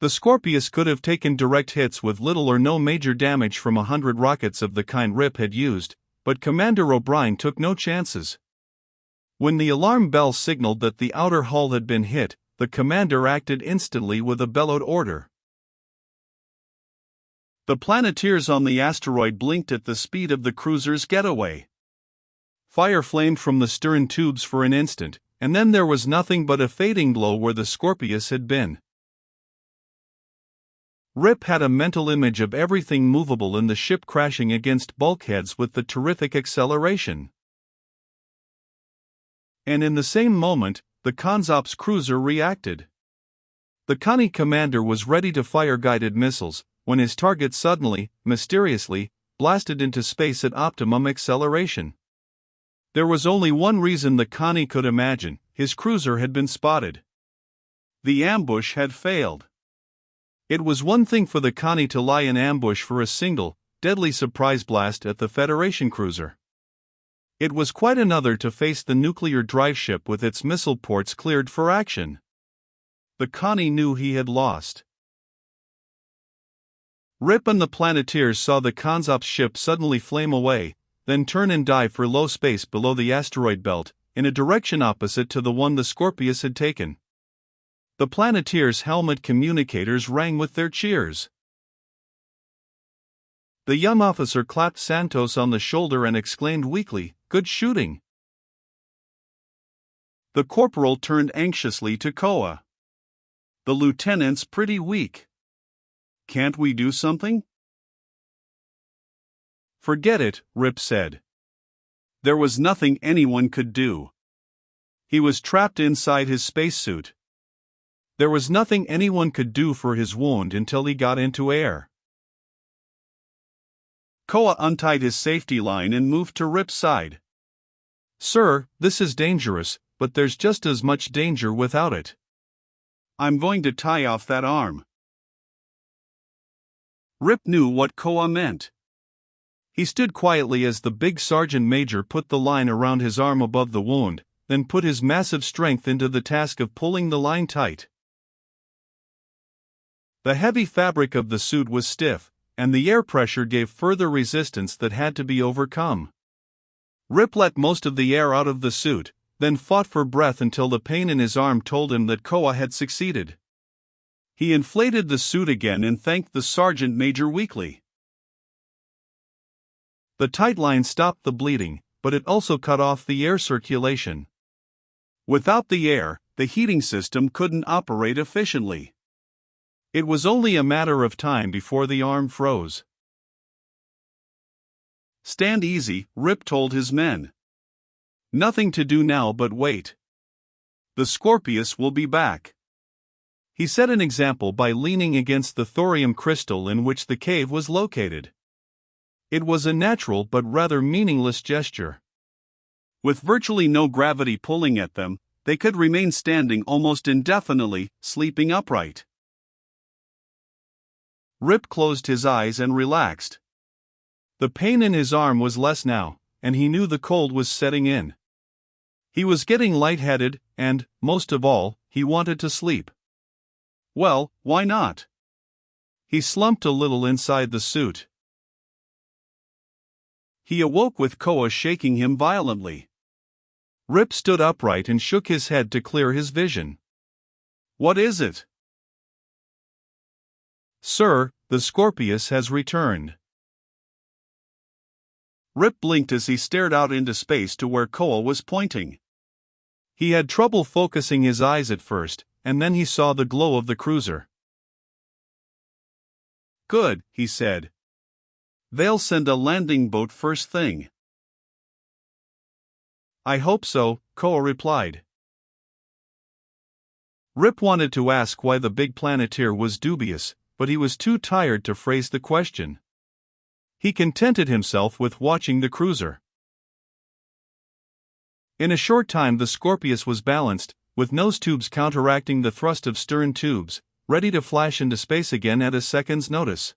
The Scorpius could have taken direct hits with little or no major damage from 100 rockets of the kind Rip had used, but Commander O'Brien took no chances. When the alarm bell signaled that the outer hull had been hit, the commander acted instantly with a bellowed order. The Planeteers on the asteroid blinked at the speed of the cruiser's getaway. Fire flamed from the stern tubes for an instant, and then there was nothing but a fading glow where the Scorpius had been. Rip had a mental image of everything movable in the ship crashing against bulkheads with the terrific acceleration. And in the same moment, the Consops cruiser reacted. The Connie commander was ready to fire guided missiles, when his target suddenly, mysteriously, blasted into space at optimum acceleration. There was only one reason the Connie could imagine: his cruiser had been spotted. The ambush had failed. It was one thing for the Connie to lie in ambush for a single, deadly surprise blast at the Federation cruiser. It was quite another to face the nuclear drive ship with its missile ports cleared for action. The Connie knew he had lost. Rip and the Planeteers saw the Consops ship suddenly flame away, then turn and dive for low space below the asteroid belt, in a direction opposite to the one the Scorpius had taken. The Planeteers' helmet communicators rang with their cheers. The young officer clapped Santos on the shoulder and exclaimed weakly, "Good shooting." The corporal turned anxiously to Koa. "The lieutenant's pretty weak. Can't we do something?" "Forget it," Rip said. There was nothing anyone could do. He was trapped inside his spacesuit. There was nothing anyone could do for his wound until he got into air. Koa untied his safety line and moved to Rip's side. "Sir, this is dangerous, but there's just as much danger without it." "I'm going to tie off that arm." Rip knew what Koa meant. He stood quietly as the big sergeant major put the line around his arm above the wound, then put his massive strength into the task of pulling the line tight. The heavy fabric of the suit was stiff, and the air pressure gave further resistance that had to be overcome. Rip let most of the air out of the suit, then fought for breath until the pain in his arm told him that Koa had succeeded. He inflated the suit again and thanked the sergeant major weakly. The tight line stopped the bleeding, but it also cut off the air circulation. Without the air, the heating system couldn't operate efficiently. It was only a matter of time before the arm froze. "Stand easy," Rip told his men. "Nothing to do now but wait. The Scorpius will be back." He set an example by leaning against the thorium crystal in which the cave was located. It was a natural but rather meaningless gesture. With virtually no gravity pulling at them, they could remain standing almost indefinitely, sleeping upright. Rip closed his eyes and relaxed. The pain in his arm was less now, and he knew the cold was setting in. He was getting lightheaded, and, most of all, he wanted to sleep. Well, why not? He slumped a little inside the suit. He awoke with Koa shaking him violently. Rip stood upright and shook his head to clear his vision. "What is it?" "Sir, the Scorpius has returned." Rip blinked as he stared out into space to where Koa was pointing. He had trouble focusing his eyes at first, and then he saw the glow of the cruiser. "Good," he said. "They'll send a landing boat first thing." "I hope so," Koa replied. Rip wanted to ask why the big Planeteer was dubious, but he was too tired to phrase the question. He contented himself with watching the cruiser. In a short time the Scorpius was balanced, with nose tubes counteracting the thrust of stern tubes, ready to flash into space again at a second's notice.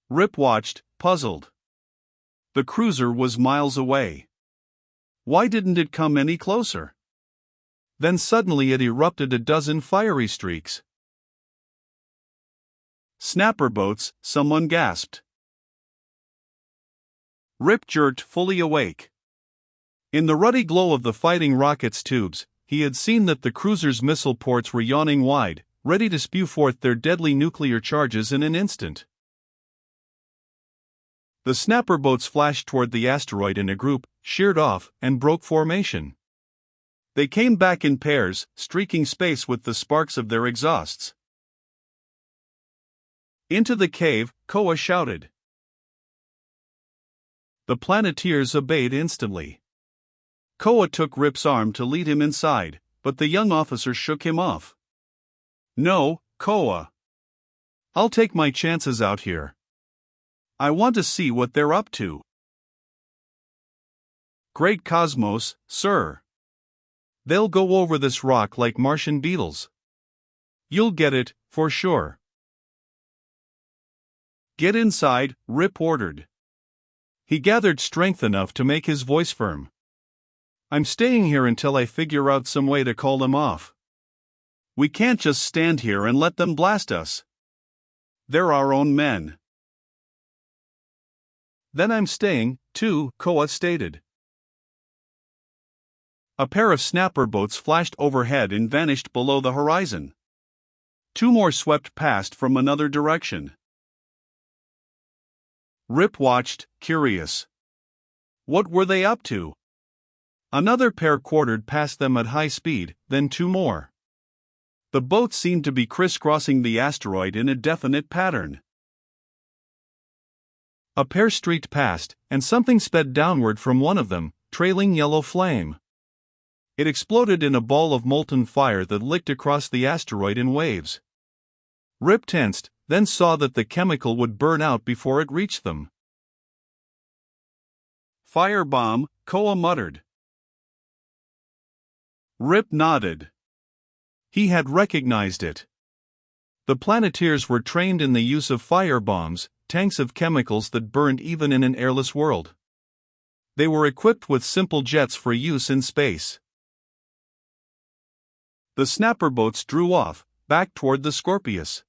Rip watched, puzzled. The cruiser was miles away. Why didn't it come any closer? Then suddenly it erupted a dozen fiery streaks. Snapper boats, someone gasped. Rip jerked fully awake. In the ruddy glow of the fighting rocket's tubes, he had seen that the cruiser's missile ports were yawning wide, ready to spew forth their deadly nuclear charges in an instant. The snapper boats flashed toward the asteroid in a group, sheared off, and broke formation. They came back in pairs, streaking space with the sparks of their exhausts. Into the cave, Koa shouted. The Planeteers obeyed instantly. Koa took Rip's arm to lead him inside, but the young officer shook him off. No, Koa. I'll take my chances out here. I want to see what they're up to. Great cosmos, sir. They'll go over this rock like Martian beetles. You'll get it, for sure. Get inside, Rip ordered. He gathered strength enough to make his voice firm. I'm staying here until I figure out some way to call them off. We can't just stand here and let them blast us. They're our own men. Then I'm staying, too, Koa stated. A pair of snapper boats flashed overhead and vanished below the horizon. Two more swept past from another direction. Rip watched, curious. What were they up to? Another pair quartered past them at high speed, then two more. The boats seemed to be crisscrossing the asteroid in a definite pattern. A pair streaked past, and something sped downward from one of them, trailing yellow flame. It exploded in a ball of molten fire that licked across the asteroid in waves. Rip tensed, then saw that the chemical would burn out before it reached them. Firebomb, Koa muttered. Rip nodded. He had recognized it. The Planeteers were trained in the use of firebombs, tanks of chemicals that burned even in an airless world. They were equipped with simple jets for use in space. The snapper boats drew off, back toward the Scorpius.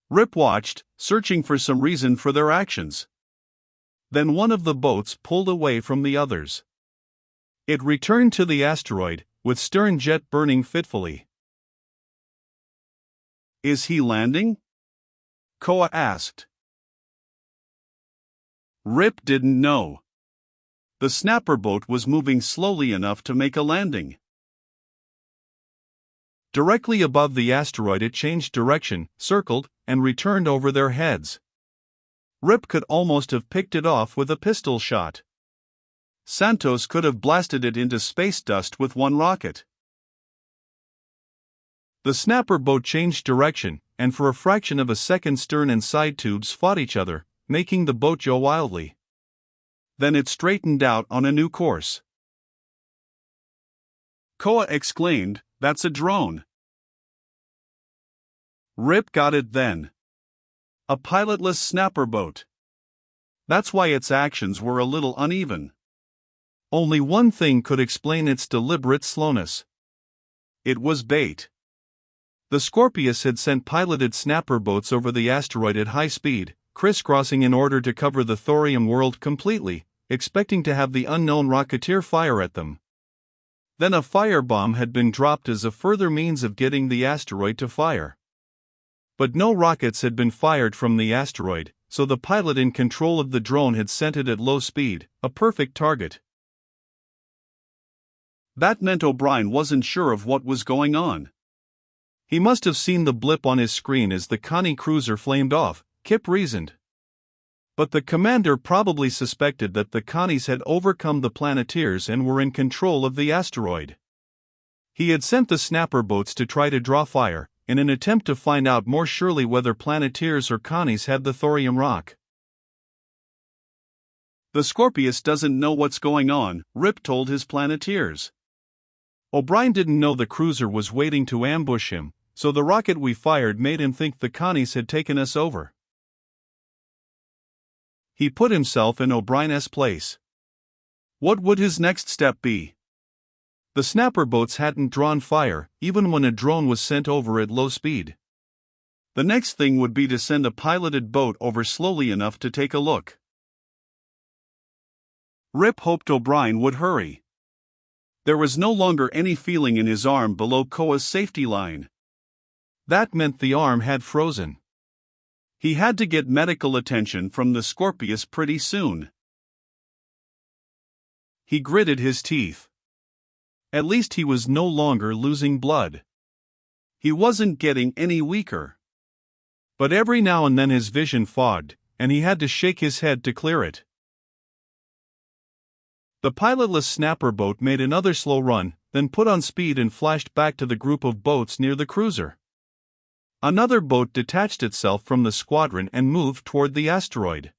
Rip watched, searching for some reason for their actions. Then one of the boats pulled away from the others. It returned to the asteroid, with stern jet burning fitfully. Is he landing? Koa asked. Rip didn't know. The snapper boat was moving slowly enough to make a landing. Directly above the asteroid it changed direction, circled, and returned over their heads. Rip could almost have picked it off with a pistol shot. Santos could have blasted it into space dust with one rocket. The snapper boat changed direction, and for a fraction of a second stern and side tubes fought each other, making the boat yaw wildly. Then it straightened out on a new course. Koa exclaimed, "That's a drone." Rip got it then. A pilotless snapper boat. That's why its actions were a little uneven. Only one thing could explain its deliberate slowness. It was bait. The Scorpius had sent piloted snapper boats over the asteroid at high speed, crisscrossing in order to cover the thorium world completely, expecting to have the unknown rocketeer fire at them. Then a firebomb had been dropped as a further means of getting the asteroid to fire. But no rockets had been fired from the asteroid, so the pilot in control of the drone had sent it at low speed, a perfect target. That meant O'Brien wasn't sure of what was going on. He must have seen the blip on his screen as the Connie cruiser flamed off, Kip reasoned. But the commander probably suspected that the Connies had overcome the Planeteers and were in control of the asteroid. He had sent the snapper boats to try to draw fire, in an attempt to find out more surely whether Planeteers or Connies had the thorium rock. The Scorpius doesn't know what's going on, Rip told his Planeteers. O'Brien didn't know the cruiser was waiting to ambush him, so the rocket we fired made him think the Connies had taken us over. He put himself in O'Brien's place. What would his next step be? The snapper boats hadn't drawn fire, even when a drone was sent over at low speed. The next thing would be to send a piloted boat over slowly enough to take a look. Rip hoped O'Brien would hurry. There was no longer any feeling in his arm below Koa's safety line. That meant the arm had frozen. He had to get medical attention from the Scorpius pretty soon. He gritted his teeth. At least he was no longer losing blood. He wasn't getting any weaker. But every now and then his vision fogged, and he had to shake his head to clear it. The pilotless snapper boat made another slow run, then put on speed and flashed back to the group of boats near the cruiser. Another boat detached itself from the squadron and moved toward the asteroid.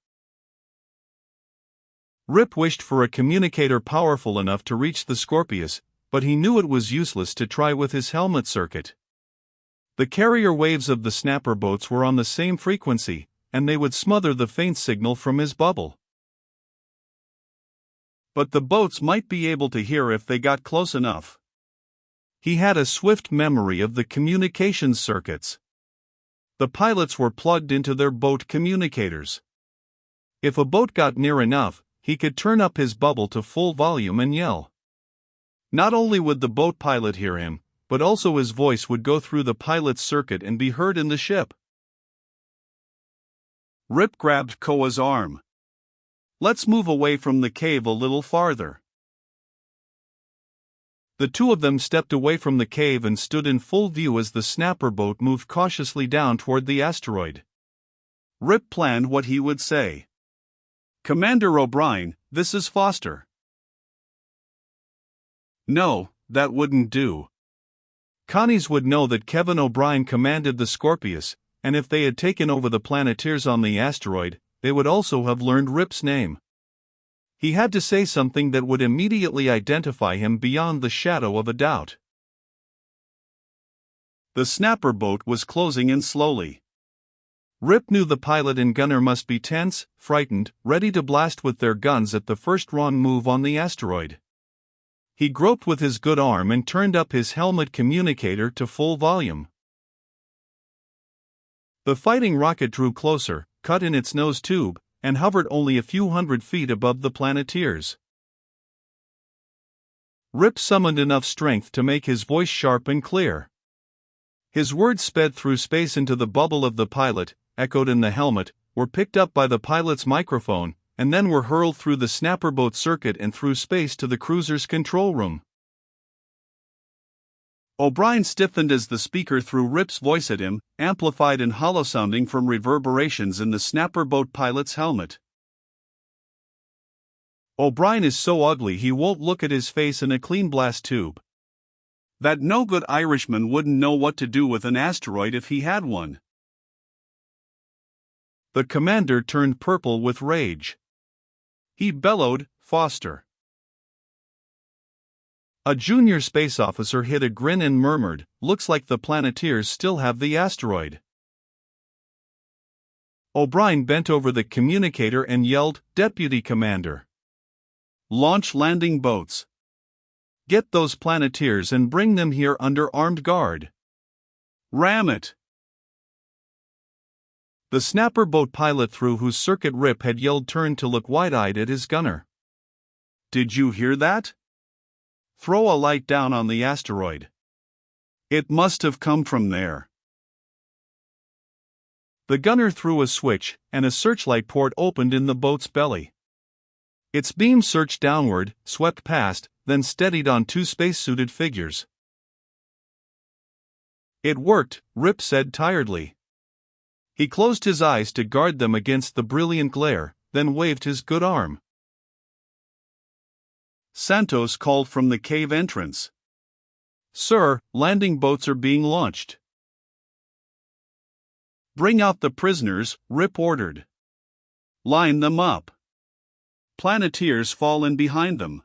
Rip wished for a communicator powerful enough to reach the Scorpius, but he knew it was useless to try with his helmet circuit. The carrier waves of the snapper boats were on the same frequency, and they would smother the faint signal from his bubble. But the boats might be able to hear if they got close enough. He had a swift memory of the communications circuits. The pilots were plugged into their boat communicators. If a boat got near enough, he could turn up his bubble to full volume and yell. Not only would the boat pilot hear him, but also his voice would go through the pilot's circuit and be heard in the ship. Rip grabbed Koa's arm. "Let's move away from the cave a little farther." The two of them stepped away from the cave and stood in full view as the snapper boat moved cautiously down toward the asteroid. Rip planned what he would say. "Commander O'Brien, this is Foster." No, that wouldn't do. Connies would know that Kevin O'Brien commanded the Scorpius, and if they had taken over the Planeteers on the asteroid, they would also have learned Rip's name. He had to say something that would immediately identify him beyond the shadow of a doubt. The snapper boat was closing in slowly. Rip knew the pilot and gunner must be tense, frightened, ready to blast with their guns at the first wrong move on the asteroid. He groped with his good arm and turned up his helmet communicator to full volume. The fighting rocket drew closer, cut in its nose tube, and hovered only a few hundred feet above the Planeteers. Rip summoned enough strength to make his voice sharp and clear. His words sped through space into the bubble of the pilot, echoed in the helmet, were picked up by the pilot's microphone, and then were hurled through the snapper boat circuit and through space to the cruiser's control room. O'Brien stiffened as the speaker threw Rip's voice at him, amplified and hollow-sounding from reverberations in the snapper boat pilot's helmet. "O'Brien is so ugly he won't look at his face in a clean blast tube. That no-good Irishman wouldn't know what to do with an asteroid if he had one." The commander turned purple with rage. He bellowed, "Foster." A junior space officer hid a grin and murmured, "Looks like the Planeteers still have the asteroid." O'Brien bent over the communicator and yelled, "Deputy Commander. Launch landing boats. Get those Planeteers and bring them here under armed guard. Ram it." The snapper boat pilot through whose circuit Rip had yelled turned to look wide-eyed at his gunner. "Did you hear that? Throw a light down on the asteroid. It must have come from there." The gunner threw a switch, and a searchlight port opened in the boat's belly. Its beam searched downward, swept past, then steadied on two spacesuited figures. "It worked," Rip said tiredly. He closed his eyes to guard them against the brilliant glare, then waved his good arm. Santos called from the cave entrance. "Sir, landing boats are being launched." "Bring out the prisoners," Rip ordered. "Line them up. Planeteers fall in behind them."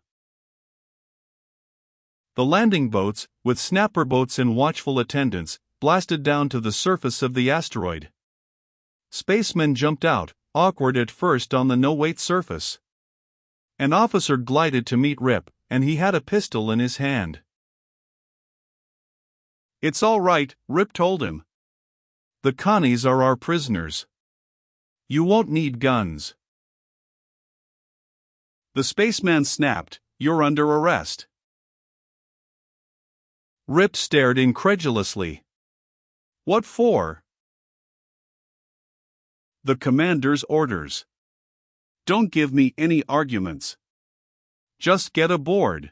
The landing boats, with snapper boats in watchful attendance, blasted down to the surface of the asteroid. Spacemen jumped out, awkward at first on the no-weight surface. An officer glided to meet Rip, and he had a pistol in his hand. "It's all right," Rip told him. The Connies are our prisoners. You won't need guns. The spaceman snapped, "You're under arrest." Rip stared incredulously. "What for?" "The commander's orders. Don't give me any arguments. Just get aboard."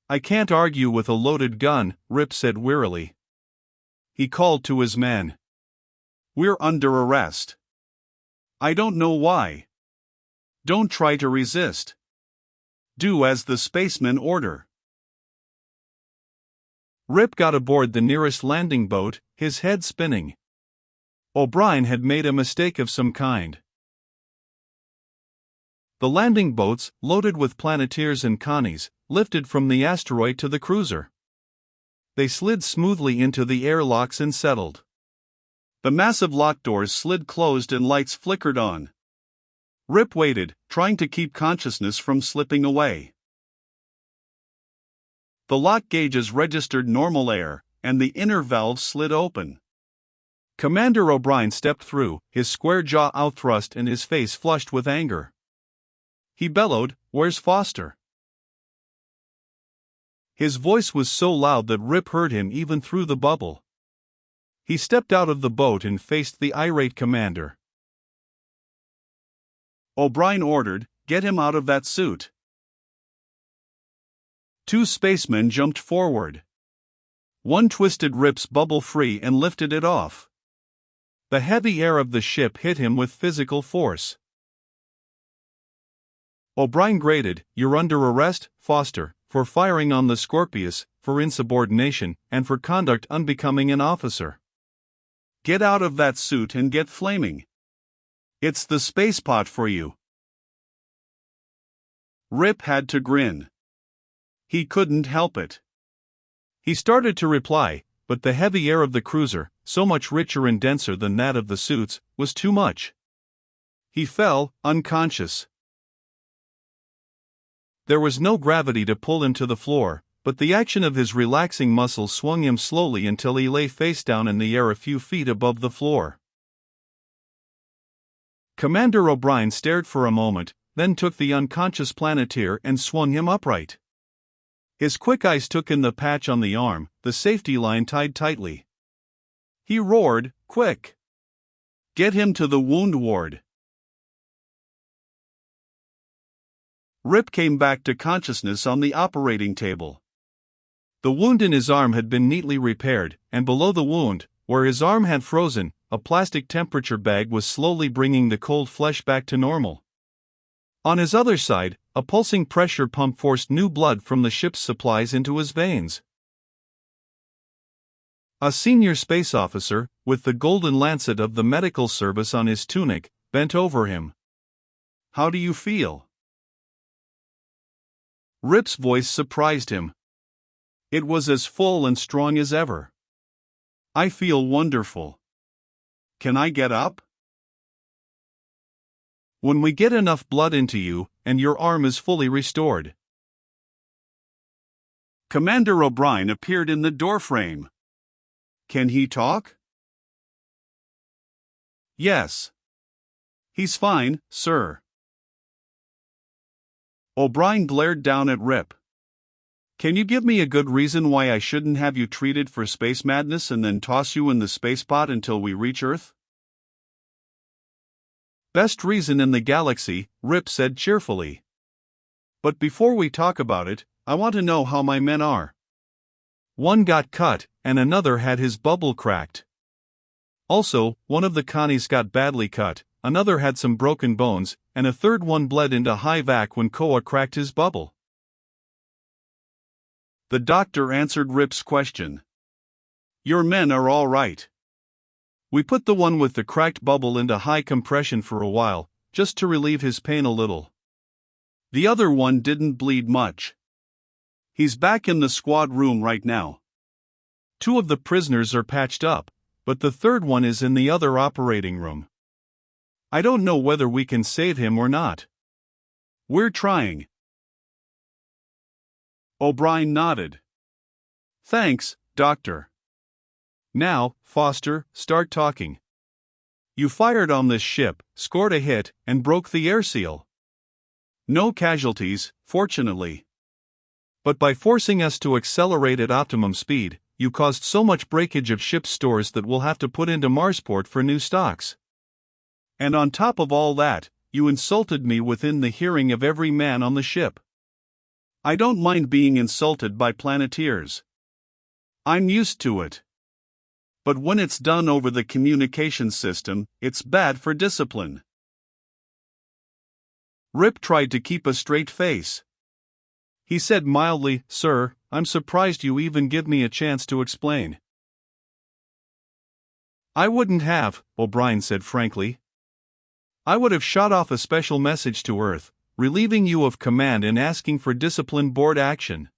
"I can't argue with a loaded gun," Rip said wearily. He called to his men. "We're under arrest. I don't know why. Don't try to resist. Do as the spacemen order." Rip got aboard the nearest landing boat, his head spinning. O'Brien had made a mistake of some kind. The landing boats, loaded with Planeteers and Connies, lifted from the asteroid to the cruiser. They slid smoothly into the airlocks and settled. The massive lock doors slid closed and lights flickered on. Rip waited, trying to keep consciousness from slipping away. The lock gauges registered normal air, and the inner valves slid open. Commander O'Brien stepped through, his square jaw outthrust and his face flushed with anger. He bellowed, "Where's Foster?" His voice was so loud that Rip heard him even through the bubble. He stepped out of the boat and faced the irate commander. O'Brien ordered, "Get him out of that suit." Two spacemen jumped forward. One twisted Rip's bubble free and lifted it off. The heavy air of the ship hit him with physical force. O'Brien grated, "You're under arrest, Foster, for firing on the Scorpius, for insubordination, and for conduct unbecoming an officer. Get out of that suit and get flaming. It's the spacepot for you." Rip had to grin. He couldn't help it. He started to reply, but the heavy air of the cruiser, so much richer and denser than that of the suits, was too much. He fell, unconscious. There was no gravity to pull him to the floor, but the action of his relaxing muscles swung him slowly until he lay face down in the air a few feet above the floor. Commander O'Brien stared for a moment, then took the unconscious Planeteer and swung him upright. His quick eyes took in the patch on the arm, the safety line tied tightly. He roared, "Quick! Get him to the wound ward." Rip came back to consciousness on the operating table. The wound in his arm had been neatly repaired, and below the wound, where his arm had frozen, a plastic temperature bag was slowly bringing the cold flesh back to normal. On his other side, a pulsing pressure pump forced new blood from the ship's supplies into his veins. A senior space officer, with the golden lancet of the medical service on his tunic, bent over him. "How do you feel?" Rip's voice surprised him. It was as full and strong as ever. "I feel wonderful. Can I get up?" "When we get enough blood into you, and your arm is fully restored." Commander O'Brien appeared in the doorframe. "Can he talk?" "Yes. He's fine, sir." O'Brien glared down at Rip. "Can you give me a good reason why I shouldn't have you treated for space madness and then toss you in the spacepot until we reach Earth?" "Best reason in the galaxy," Rip said cheerfully. "But before we talk about it, I want to know how my men are. One got cut, and another had his bubble cracked. Also, one of the Connies got badly cut, another had some broken bones, and a third one bled into high vac when Koa cracked his bubble." The doctor answered Rip's question. "Your men are all right. We put the one with the cracked bubble into high compression for a while, just to relieve his pain a little. The other one didn't bleed much. He's back in the squad room right now. Two of the prisoners are patched up, but the third one is in the other operating room. I don't know whether we can save him or not. We're trying." O'Brien nodded. "Thanks, Doctor. Now, Foster, start talking. You fired on this ship, scored a hit, and broke the air seal. No casualties, fortunately. But by forcing us to accelerate at optimum speed, you caused so much breakage of ship's stores that we'll have to put into Marsport for new stocks. And on top of all that, you insulted me within the hearing of every man on the ship. I don't mind being insulted by Planeteers. I'm used to it. But when it's done over the communication system, it's bad for discipline. Rip tried to keep a straight face. He said mildly, "Sir, I'm surprised you even give me a chance to explain." "I wouldn't have," O'Brien said frankly. "I would have shot off a special message to Earth, relieving you of command and asking for discipline board action.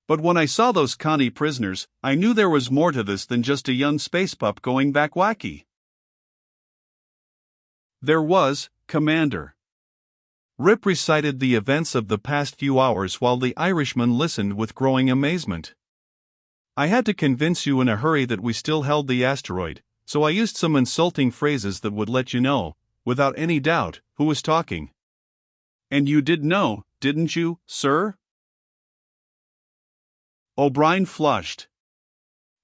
But when I saw those Connie prisoners, I knew there was more to this than just a young space pup going back wacky." "There was, Commander." Rip recited the events of the past few hours while the Irishman listened with growing amazement. "I had to convince you in a hurry that we still held the asteroid, so I used some insulting phrases that would let you know, without any doubt, who was talking. And you did know, didn't you, sir?" O'Brien flushed.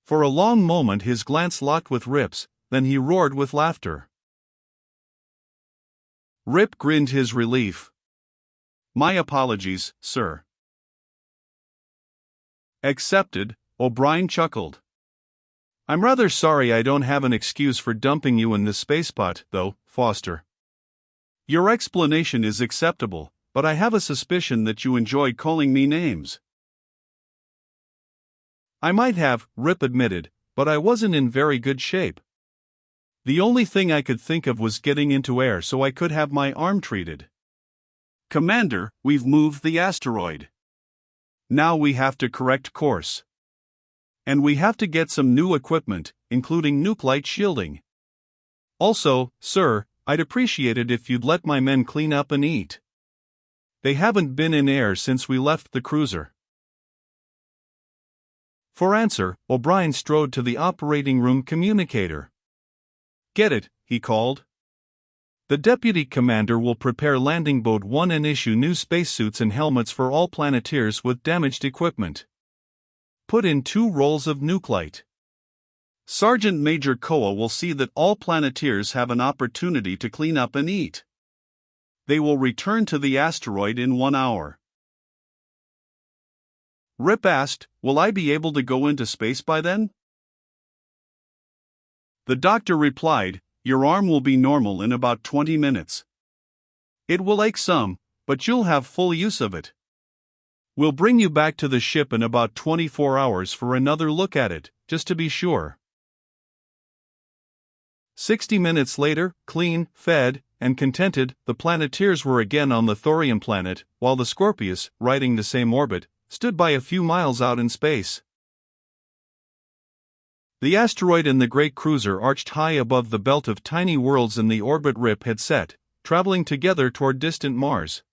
For a long moment his glance locked with Rip's, then he roared with laughter. Rip grinned his relief. "My apologies, sir." "Accepted," O'Brien chuckled. "I'm rather sorry I don't have an excuse for dumping you in this spacepot, though, Foster. Your explanation is acceptable, but I have a suspicion that you enjoyed calling me names." "I might have," Rip admitted, "but I wasn't in very good shape. The only thing I could think of was getting into air so I could have my arm treated." "Commander, we've moved the asteroid. Now we have to correct course. And we have to get some new equipment, including nuclide shielding. Also, sir, I'd appreciate it if you'd let my men clean up and eat. They haven't been in air since we left the cruiser." For answer, O'Brien strode to the operating room communicator. "Get it," he called. "The Deputy Commander will prepare Landing Boat 1 and issue new spacesuits and helmets for all Planeteers with damaged equipment. Put in 2 rolls of nuclite. Sergeant Major Koa will see that all Planeteers have an opportunity to clean up and eat. They will return to the asteroid in 1 hour." Rip asked, "Will I be able to go into space by then?" The doctor replied, "Your arm will be normal in about 20 minutes. It will ache some, but you'll have full use of it. We'll bring you back to the ship in about 24 hours for another look at it, just to be sure." 60 minutes later, clean, fed, and contented, the Planeteers were again on the Thorium planet, while the Scorpius, riding the same orbit, stood by a few miles out in space. The asteroid and the great cruiser arched high above the belt of tiny worlds in the orbit Rip had set, traveling together toward distant Mars.